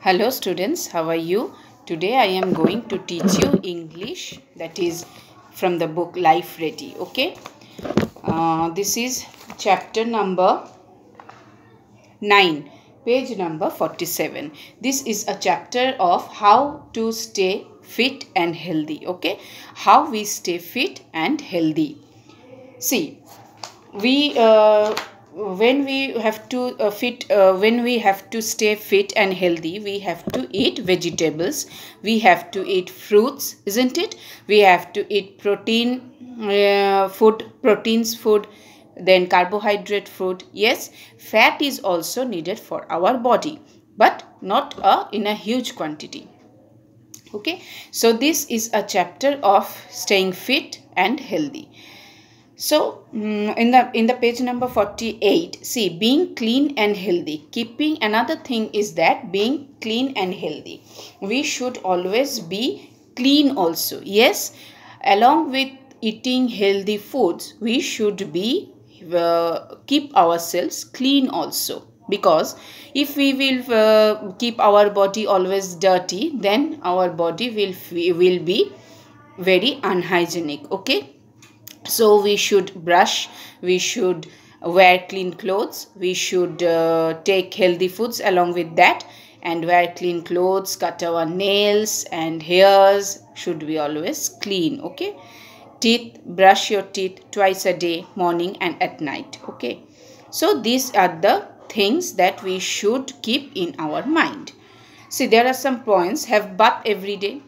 Hello students, how are you? Today I am going to teach you English, that is from the book Life Ready. Okay, this is chapter number 9, page number 47. This is a chapter of how to stay fit and healthy. Okay, how we stay fit and healthy. See, we when we have to when we have to stay fit and healthy, we have to eat vegetables, we have to eat fruits, isn't it? We have to eat proteins food, then carbohydrate food. Yes, fat is also needed for our body, but not in a huge quantity. Okay, so this is a chapter of staying fit and healthy. So in the page number 48, see, being clean and healthy. Keeping another thing is that being clean and healthy, we should always be clean also. Yes, along with eating healthy foods, we should be keep ourselves clean also, because if we will keep our body always dirty, then our body will be very unhygienic. Okay, so we should brush, we should wear clean clothes, we should take healthy foods along with that, and wear clean clothes, cut our nails and hairs should be always clean. Okay, teeth, brush your teeth twice a day, morning and at night. Okay, so these are the things that we should keep in our mind. See, there are some points. Have bath every day,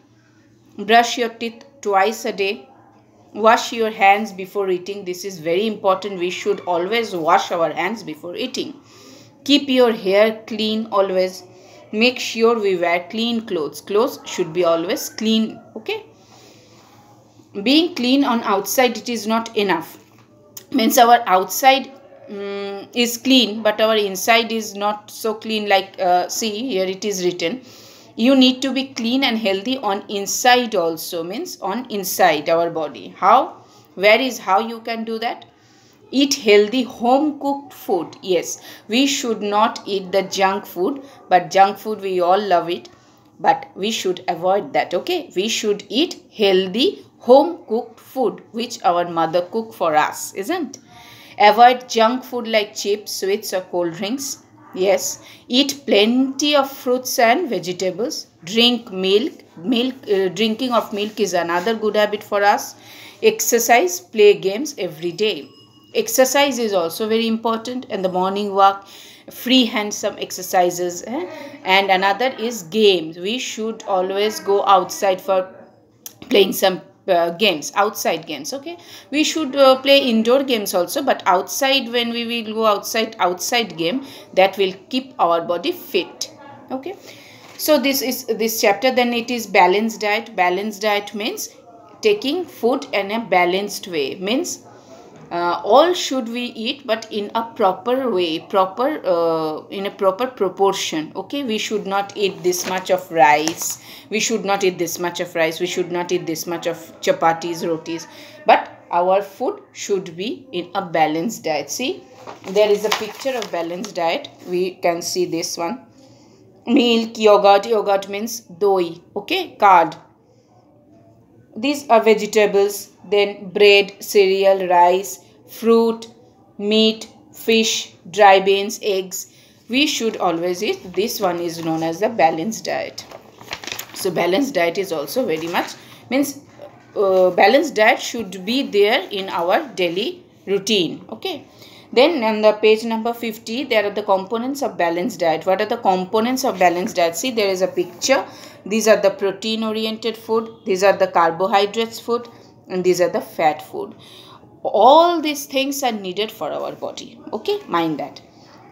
brush your teeth twice a day, wash your hands before eating. This is very important. We should always wash our hands before eating. Keep your hair clean always. Make sure we wear clean clothes. Clothes should be always clean. Okay, being clean on outside, it is not enough. Means our outside is clean, but our inside is not so clean. Like see, here it is written, you need to be clean and healthy on inside also. Means on inside our body. How? Where is how you can do that? Eat healthy home cooked food. Yes, we should not eat the junk food, but junk food we all love it, but we should avoid that. Okay, we should eat healthy home cooked food which our mother cook for us, isn't? Avoid junk food like chips, sweets or cold drinks. Yes, eat plenty of fruits and vegetables. Drink milk. Drinking of milk is another good habit for us. Exercise, play games every day. Exercise is also very important, and the morning walk, free hand some exercises. And another is games. We should always go outside for playing some games, outside games. Okay, we should play indoor games also, but outside, when we will go outside game, that will keep our body fit. Okay, so this is this chapter. Then it is balanced diet. Balanced diet means taking food in a balanced way. Means all should we eat, but in a proper way, in a proper proportion. Okay, we should not eat this much of rice, we should not eat this much of rice, we should not eat this much of chapatis, rotis, but our food should be in a balanced diet. See, there is a picture of balanced diet. We can see this one. Milk, yogurt means doi. Okay, curd. These are vegetables. Then bread, cereal, rice, fruit, meat, fish, dry beans, eggs. We should always eat. This one is known as the balanced diet. So balanced diet is also very much means balanced diet should be there in our daily routine. Okay. Then on the page number 50, there are the components of balanced diet. What are the components of balanced diet? See, there is a picture. These are the protein oriented food. These are the carbohydrates food. And these are the fat food. All these things are needed for our body. Okay, mind that.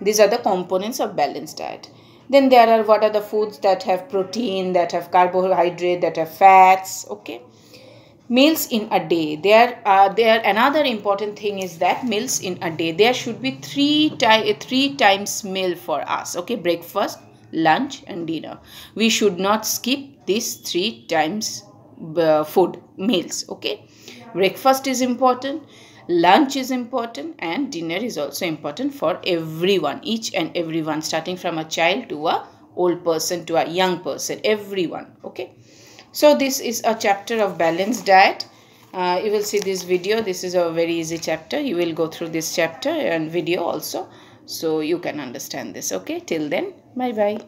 These are the components of balanced diet. Then there are what are the foods that have protein, that have carbohydrate, that have fats. Okay. Meals in a day. There another important thing is that meals in a day, there should be three times meal for us. Okay, breakfast, lunch and dinner. We should not skip these 3 times food meals. Okay, breakfast is important, lunch is important, and dinner is also important for everyone, each and everyone, starting from a child to a old person to a young person, everyone. Okay, so this is a chapter of balanced diet. You will see this video. This is a very easy chapter. You will go through this chapter and video also, so you can understand this. Okay, till then, bye bye.